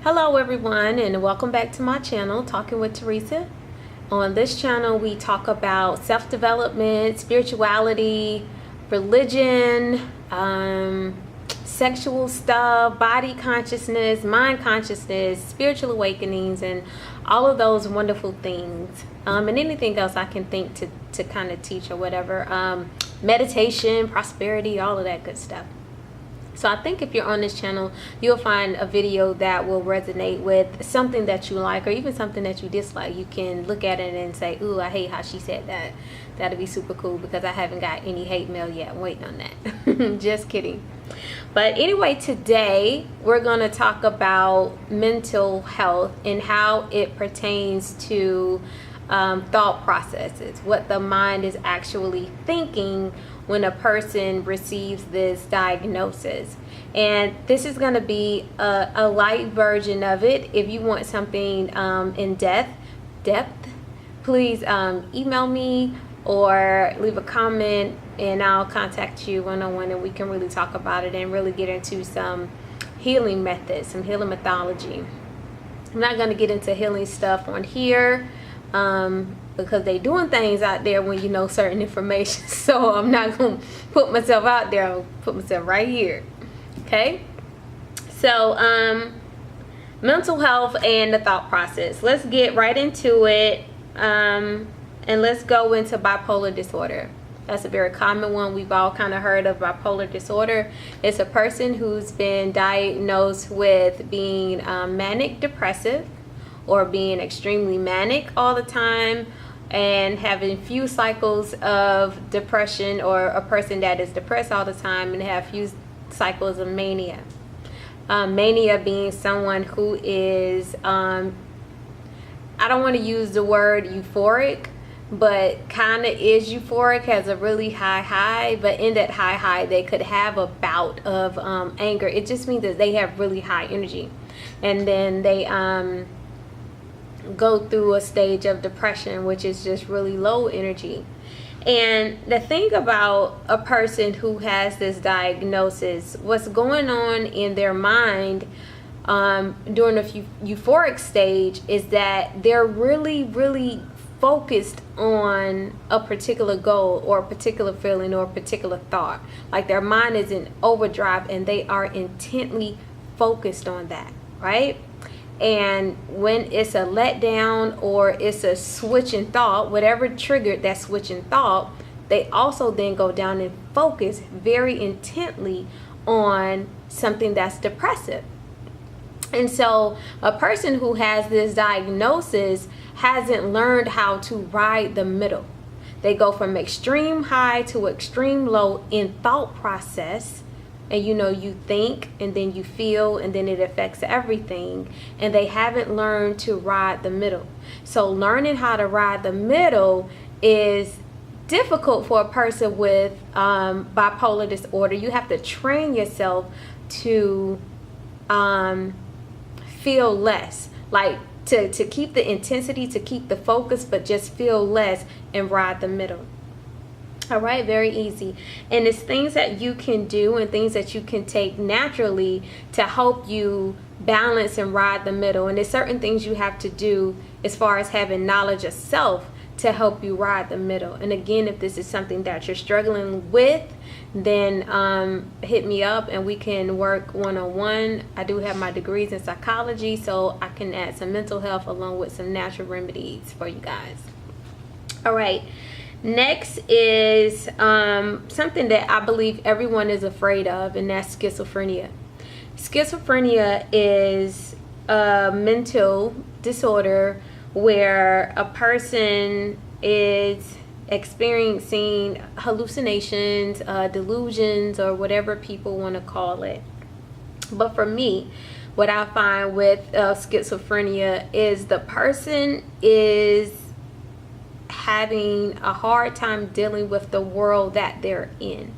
Hello everyone, and welcome back to my channel, Talking with Teresa. On this channel we talk about self-development, spirituality, religion, sexual stuff, body consciousness, mind consciousness, spiritual awakenings, and all of those wonderful things, and anything else I can think to kind of teach or whatever. Meditation, prosperity, all of that good stuff. So I think if you're on this channel, you'll find a video that will resonate with something that you like or even something that you dislike. You can look at it and say, ooh, I hate how she said that. That'd be super cool, because I haven't got any hate mail yet. I'm waiting on that. Just kidding. But anyway, today we're going to talk about mental health and how it pertains to thought processes, what the mind is actually thinking when a person receives this diagnosis. And this is going to be a light version of it. If you want something in depth, please email me or leave a comment, and I'll contact you one-on-one, and we can really talk about it and really get into some healing methods, some healing methodology. I'm not going to get into healing stuff on here because they doing things out there when you know certain information. So I'm not going to put myself out there. I'll put myself right here. Okay? So mental health and the thought process. Let's get right into it, and let's go into bipolar disorder. That's a very common one. We've all kind of heard of bipolar disorder. It's a person who's been diagnosed with being manic depressive, or being extremely manic all the time, and having few cycles of depression, or a person that is depressed all the time and have few cycles of mania. Mania being someone who is, I don't want to use the word euphoric, but kind of is euphoric, has a really high, but in that high they could have a bout of anger. It just means that they have really high energy, and then they go through a stage of depression, which is just really low energy. And the thing about a person who has this diagnosis, what's going on in their mind during a euphoric stage is that they're really focused on a particular goal or a particular feeling or a particular thought. Like their mind is in overdrive and they are intently focused on that, right? And when it's a letdown or it's a switch in thought, whatever triggered that switch in thought, they also then go down and focus very intently on something that's depressive. And so a person who has this diagnosis hasn't learned how to ride the middle. They go from extreme high to extreme low in thought process. And you think, and then you feel, and then it affects everything. And they haven't learned to ride the middle. So learning how to ride the middle is difficult for a person with bipolar disorder. You have to train yourself to feel less, like to keep the intensity, to keep the focus, but just feel less and ride the middle. All right, very easy. And it's things that you can do and things that you can take naturally to help you balance and ride the middle. And there's certain things you have to do as far as having knowledge of self to help you ride the middle. And again, if this is something that you're struggling with, then hit me up and we can work one-on-one. I do have my degrees in psychology, so I can add some mental health along with some natural remedies for you guys. All right. Next is something that I believe everyone is afraid of, and that's schizophrenia. Schizophrenia is a mental disorder where a person is experiencing hallucinations, delusions, or whatever people want to call it. But for me, what I find with schizophrenia is the person is having a hard time dealing with the world that they're in,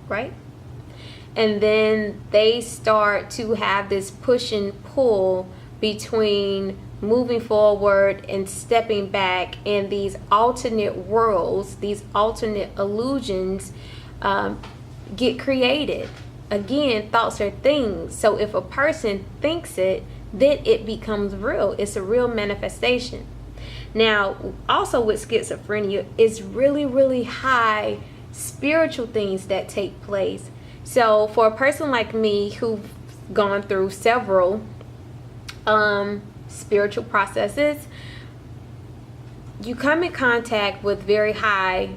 right? And then they start to have this push and pull between moving forward and stepping back, and these alternate worlds, these alternate illusions get created. Again, thoughts are things. So if a person thinks it, then it becomes real. It's a real manifestation. Now, also with schizophrenia, it's really, really high spiritual things that take place. So for a person like me who's gone through several spiritual processes, you come in contact with very high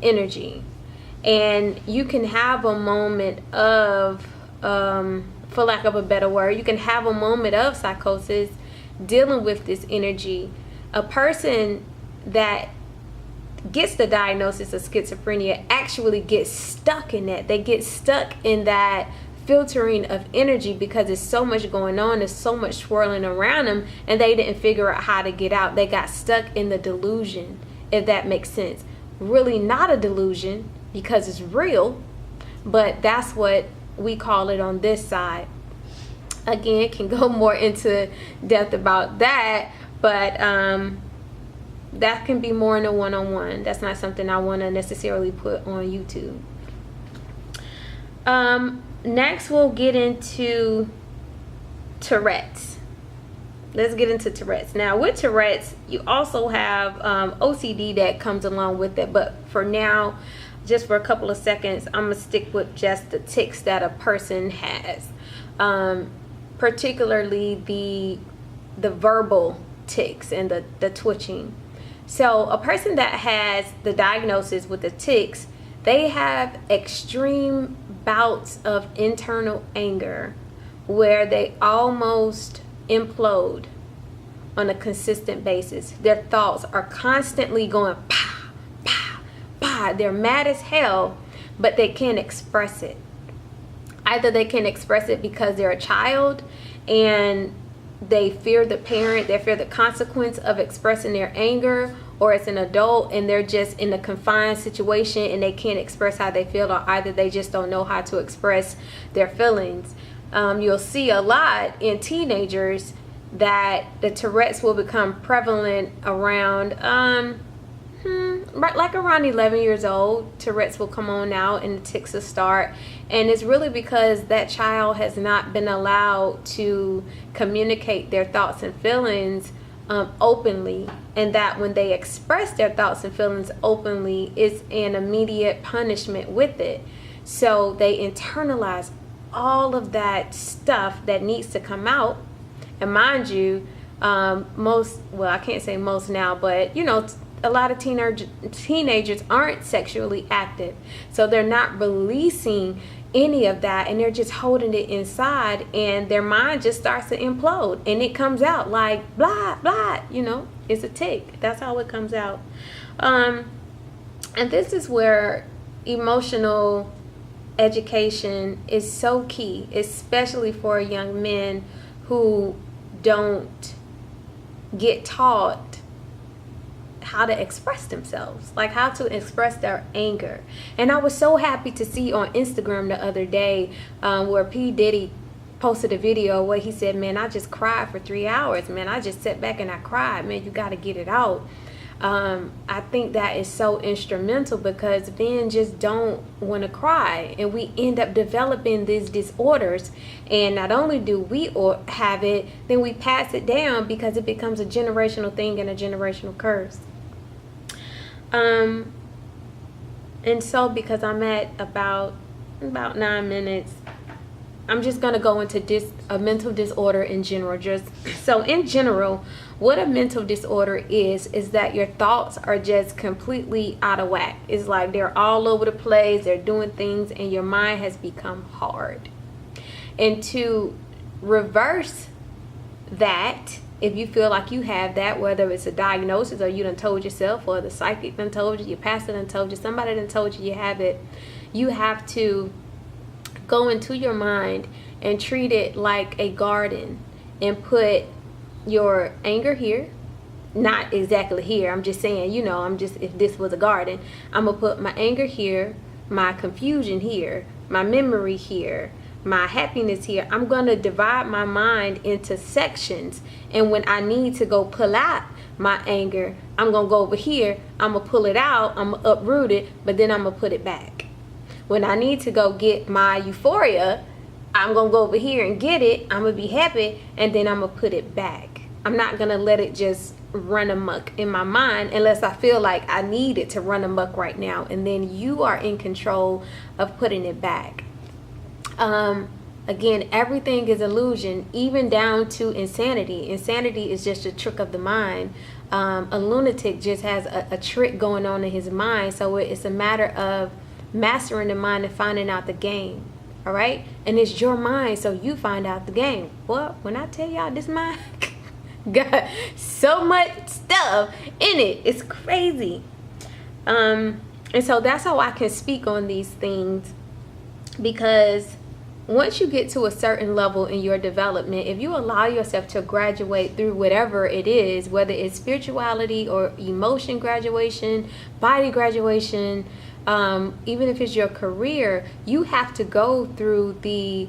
energy, and you can have a moment of, for lack of a better word, you can have a moment of psychosis dealing with this energy. A person that gets the diagnosis of schizophrenia actually gets stuck in that. They get stuck in that filtering of energy because there's so much going on, there's so much swirling around them, and they didn't figure out how to get out. They got stuck in the delusion, if that makes sense. Really not a delusion because it's real, but that's what we call it on this side. Again, can go more into depth about that, but that can be more in a one-on-one. That's not something I want to necessarily put on YouTube. Next, we'll get into Tourette's. Let's get into Tourette's. Now, with Tourette's, you also have OCD that comes along with it. But for now, just for a couple of seconds, I'm going to stick with just the tics that a person has. Particularly the verbal tics and the twitching. So a person that has the diagnosis with the tics, they have extreme bouts of internal anger where they almost implode on a consistent basis. Their thoughts are constantly going pa, pa, pa. They're mad as hell, but they can't express it. Either they can express it because they're a child and they fear the parent, they fear the consequence of expressing their anger, or it's an adult and they're just in a confined situation and they can't express how they feel, or either they just don't know how to express their feelings. You'll see a lot in teenagers that the Tourette's will become prevalent around like around 11 years old. Tourette's will come on out and the tics will start, and it's really because that child has not been allowed to communicate their thoughts and feelings openly, and that when they express their thoughts and feelings openly, it's an immediate punishment with it. So they internalize all of that stuff that needs to come out. And mind you, most, well, I can't say most now, but you know, a lot of teenagers aren't sexually active, so they're not releasing any of that, and they're just holding it inside, and their mind just starts to implode, and it comes out like blah blah. You know, it's a tic. That's how it comes out. And this is where emotional education is so key, especially for young men who don't get taught how to express themselves, like how to express their anger. And I was so happy to see on Instagram the other day where P. Diddy posted a video where he said, man, I just cried for 3 hours, man. I just sat back and I cried. Man, you got to get it out. I think that is so instrumental because men just don't want to cry, and we end up developing these disorders. And not only do we have it, then we pass it down because it becomes a generational thing and a generational curse. And so because I'm at about 9 minutes, I'm just going to go into a mental disorder in general. So in general, what a mental disorder is that your thoughts are just completely out of whack. It's like they're all over the place, they're doing things, and your mind has become hard. And to reverse that, if you feel like you have that, whether it's a diagnosis or you done told yourself, or the psychic done told you, your pastor done told you, somebody done told you have it, you have to go into your mind and treat it like a garden and put your anger here. Not exactly here, I'm just saying, you know, if this was a garden, I'm gonna put my anger here, my confusion here, my memory here, my happiness here. I'm gonna divide my mind into sections, and when I need to go pull out my anger, I'm gonna go over here, I'm gonna pull it out, I'm gonna uproot it, but then I'm gonna put it back. When I need to go get my euphoria, I'm going to go over here and get it. I'm going to be happy. And then I'm going to put it back. I'm not going to let it just run amok in my mind unless I feel like I need it to run amok right now. And then you are in control of putting it back. Again, everything is illusion, even down to insanity. Insanity is just a trick of the mind. A lunatic just has a trick going on in his mind. So it's a matter of mastering the mind and finding out the game. All right, and it's your mind, so you find out the game. Well, when I tell y'all, this mind got so much stuff in it, it's crazy. And so that's how I can speak on these things, because once you get to a certain level in your development, if you allow yourself to graduate through whatever it is, whether it's spirituality or emotion graduation, body graduation, even if it's your career, you have to go through the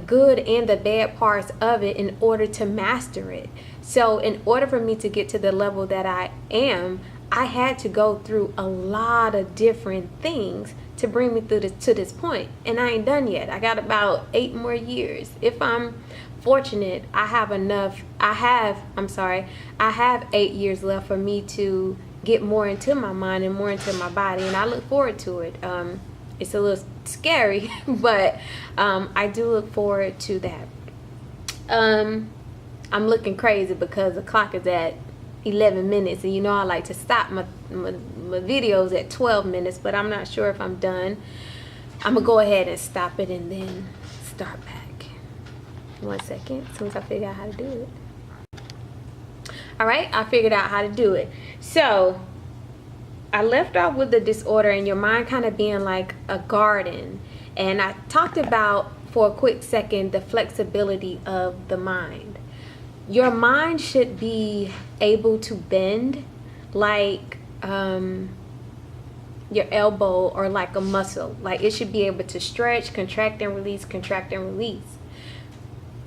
good and the bad parts of it in order to master it. So in order for me to get to the level that I am, I had to go through a lot of different things to bring me through to this point. And I ain't done yet. I got about 8 more years. If I'm fortunate, I have 8 years left for me to get more into my mind and more into my body, and I look forward to it. It's a little scary, but I do look forward to that. I'm looking crazy because the clock is at 11 minutes, and you know I like to stop my videos at 12 minutes, but I'm not sure if I'm done. I'm gonna go ahead and stop it and then start back. 1 second, as soon as I figure out how to do it. All right, I figured out how to do it. So I left off with the disorder and your mind kind of being like a garden. And I talked about, for a quick second, the flexibility of the mind. Your mind should be able to bend like your elbow, or like a muscle. Like it should be able to stretch, contract and release, contract and release.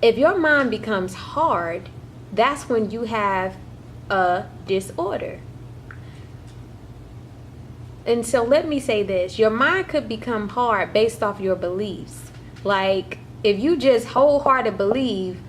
If your mind becomes hard, that's when you have a disorder. And so let me say this, your mind could become hard based off your beliefs. Like if you just wholeheartedly believe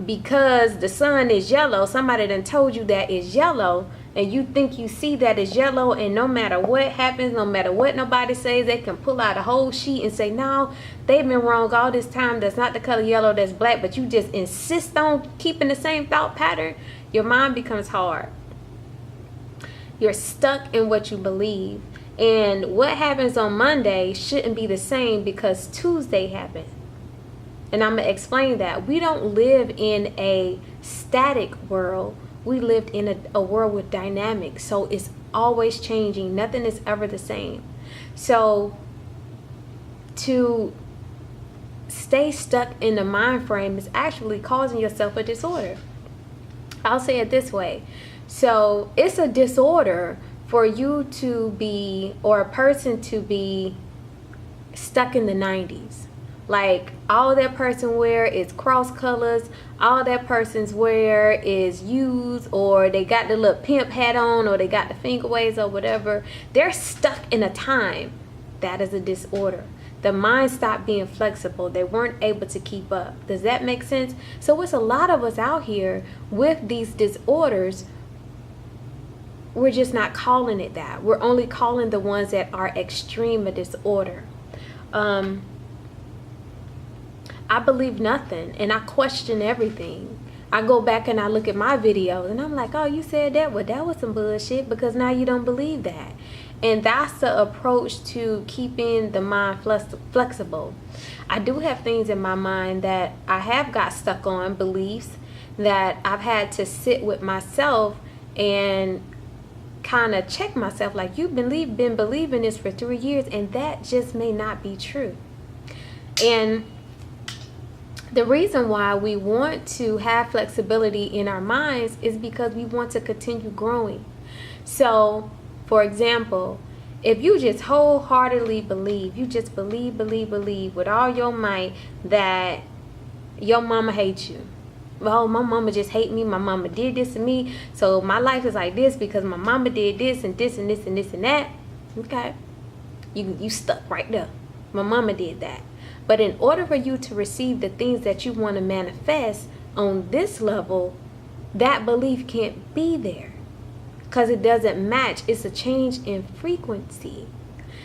because the sun is yellow, somebody done told you that it's yellow, and you think you see that it's yellow, and no matter what happens, no matter what nobody says, they can pull out a whole sheet and say, no, they've been wrong all this time, that's not the color yellow, that's black, but you just insist on keeping the same thought pattern, your mind becomes hard. You're stuck in what you believe. And what happens on Monday shouldn't be the same because Tuesday happened. And I'm going to explain that. We don't live in a static world. We lived in a world with dynamics. So it's always changing. Nothing is ever the same. So to stay stuck in the mind frame is actually causing yourself a disorder. I'll say it this way. So it's a disorder for you to be, or a person to be stuck in the 90s. Like all that person wear is cross colors, all that person's wear is used, or they got the little pimp hat on, or they got the finger waves or whatever. They're stuck in a time. That is a disorder. The mind stopped being flexible. They weren't able to keep up. Does that make sense? So it's a lot of us out here with these disorders. We're just not calling it that. We're only calling the ones that are extreme a disorder. I believe nothing and I question everything. I go back and I look at my videos and I'm like, oh, you said that? Well, that was some bullshit, because now you don't believe that. And that's the approach to keeping the mind flexible. I do have things in my mind that I have got stuck on, beliefs that I've had to sit with myself and kind of check myself, like, you've been believing this for 3 years and that just may not be true. And the reason why we want to have flexibility in our minds is because we want to continue growing. So for example, if you just wholeheartedly believe, you just believe with all your might that your mama hates you. Oh, my mama just hate me. My mama did this to me. So my life is like this because my mama did this and this and this and this and that. Okay. You stuck right there. My mama did that. But in order for you to receive the things that you want to manifest on this level, that belief can't be there because it doesn't match. It's a change in frequency.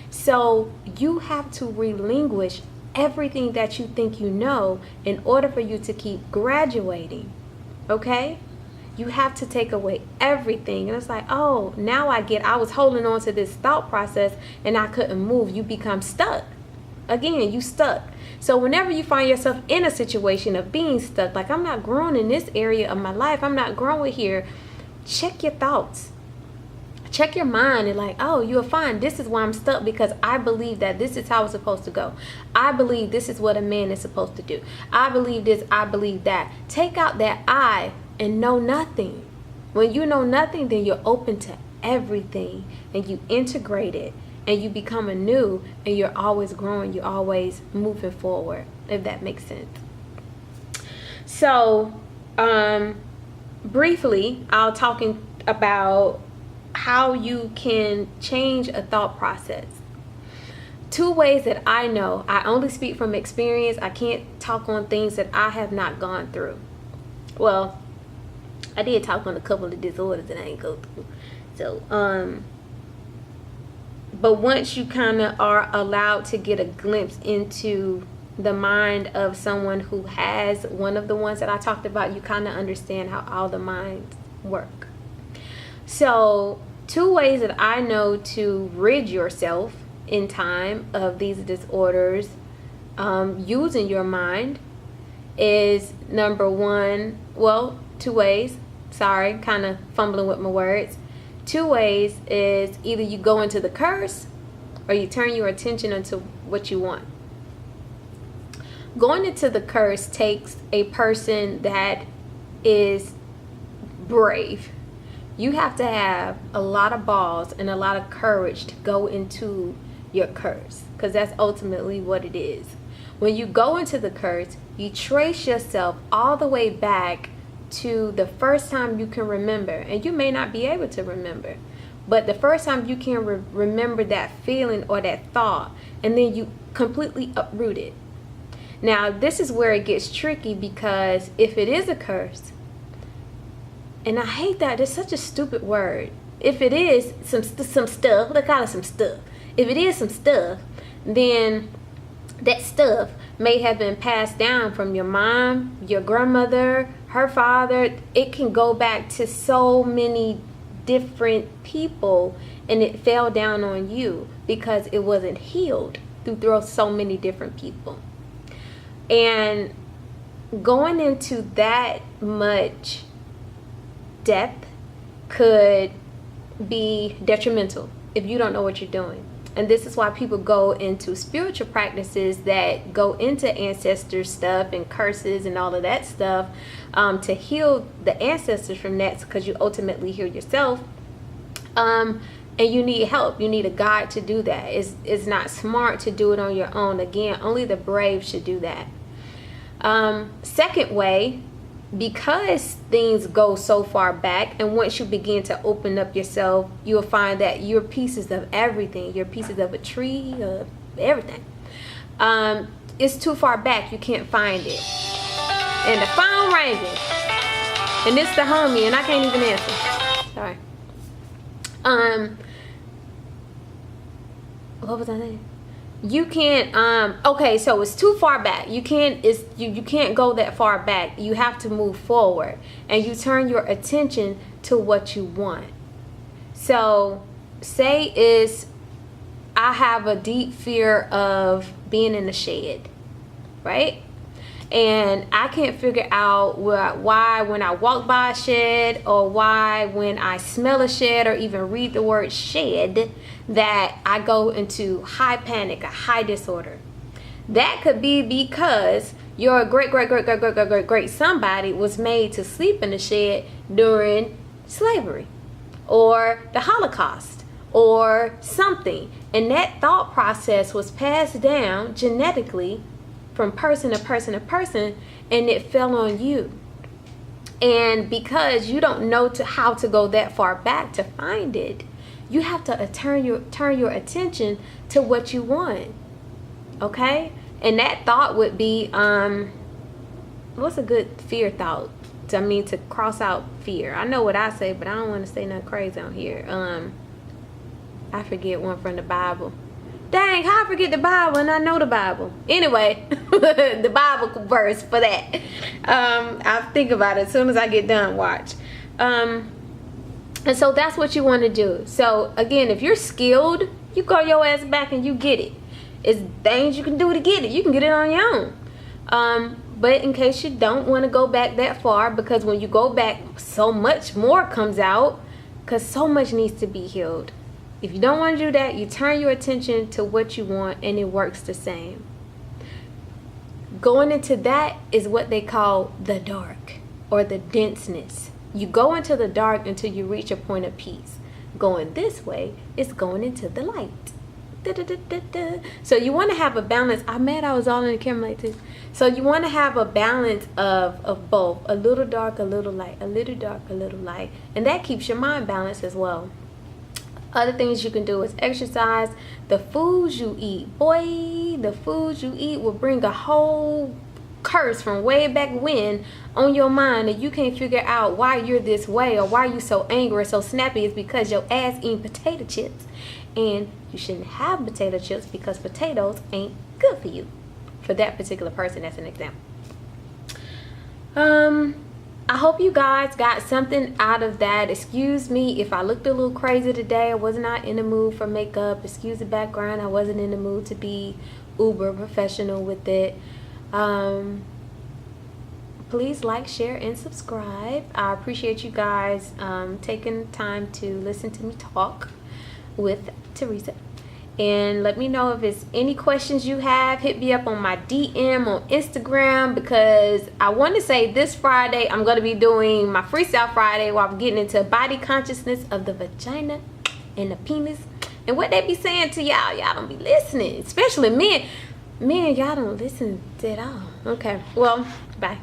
So you have to relinquish everything that you think you know in order for you to keep graduating. Okay? You have to take away everything. And it's like, oh, now I was holding on to this thought process and I couldn't move. You become stuck. Again, you stuck. So whenever you find yourself in a situation of being stuck, like I'm not growing in this area of my life, I'm not growing here, check your thoughts. Check your mind and like, oh, you'll find this is why I'm stuck, because I believe that this is how it's supposed to go. I believe this is what a man is supposed to do. I believe this, I believe that. Take out that I and know nothing. When you know nothing, then you're open to everything and you integrate it and you become anew, and you're always growing, you're always moving forward, if that makes sense. So briefly, I'll talking about how you can change a thought process. 2 ways that I know. I only speak from experience. I can't talk on things that I have not gone through. Well, I did talk on a couple of disorders that I ain't go through. So, but once you kind of are allowed to get a glimpse into the mind of someone who has one of the ones that I talked about, you kind of understand how all the minds work. So 2 ways that I know to rid yourself in time of these disorders using your mind is, number 1, well, 2 ways. Sorry, kind of fumbling with my words. 2 ways is either you go into the curse or you turn your attention into what you want. Going into the curse takes a person that is brave. You have to have a lot of balls and a lot of courage to go into your curse, because that's ultimately what it is. When you go into the curse, you trace yourself all the way back to the first time you can remember, and you may not be able to remember, but the first time you can remember that feeling or that thought, and then you completely uproot it. Now, this is where it gets tricky, because if it is a curse, and I hate that, it's such a stupid word. If it is some stuff, let's call it some stuff. If it is some stuff, then that stuff may have been passed down from your mom, your grandmother, her father. It can go back to so many different people, and it fell down on you because it wasn't healed through so many different people. And going into that much depth could be detrimental if you don't know what you're doing. And this is why people go into spiritual practices that go into ancestor stuff and curses and all of that stuff to heal the ancestors from that, because you ultimately heal yourself. And you need help. You need a guide to do that. It's not smart to do it on your own. Again, only the brave should do that. Second way, because things go so far back, and once you begin to open up yourself, you'll find that you're pieces of everything. You're pieces of a tree, of everything. It's too far back. You can't find it. And the phone ringing. And it's the homie, and I can't even answer. Sorry. What was I saying? You can't okay, so it's too far back. You can't go that far back. You have to move forward, and you turn your attention to what you want. So say I have a deep fear of being in the shed, right? And I can't figure out why when I walk by a shed, or why when I smell a shed, or even read the word shed, that I go into high panic, a high disorder. That could be because your great somebody was made to sleep in the shed during slavery or the Holocaust or something. And that thought process was passed down genetically from person to person to person, and it fell on you. And because you don't know how to go that far back to find it, you have to turn your attention to what you want. Okay? And that thought would be, what's a good fear thought? To cross out fear. I know what I say, but I don't want to say nothing crazy on here. I forget one from the Bible. Dang, how I forget the Bible and I know the Bible. Anyway, the Bible verse for that. I'll think about it as soon as I get done, watch. And so that's what you want to do. So again, if you're skilled, you go your ass back and you get it. It's things you can do to get it. You can get it on your own. But in case you don't want to go back that far, because when you go back, so much more comes out, because so much needs to be healed. If you don't want to do that, you turn your attention to what you want, and it works the same. Going into that is what they call the dark, or the denseness. You go into the dark until you reach a point of peace. Going this way is going into the light. So you want to have a balance. I'm mad I was all in the camera like this. So you want to have a balance of both. A little dark, a little light. A little dark, a little light. And that keeps your mind balanced as well. Other things you can do is exercise. The foods you eat. Boy, the foods you eat will bring a whole curse from way back when on your mind, and you can't figure out why you're this way or why you so angry or so snappy. Is because your ass eating potato chips. And you shouldn't have potato chips because potatoes ain't good for you. For that particular person, that's an example. I hope you guys got something out of that. Excuse me if I looked a little crazy today. I was not in the mood for makeup. Excuse the background. I wasn't in the mood to be uber professional with it. Please like, share, and subscribe. I appreciate you guys taking time to listen to me talk with Teresa. And let me know if there's any questions you have. Hit me up on my DM on Instagram, because I want to say this Friday I'm going to be doing my Freestyle Friday, where I'm getting into body consciousness of the vagina and the penis and what they be saying to y'all. Y'all don't be listening, especially men. Men, y'all don't listen at all. Okay, well, bye.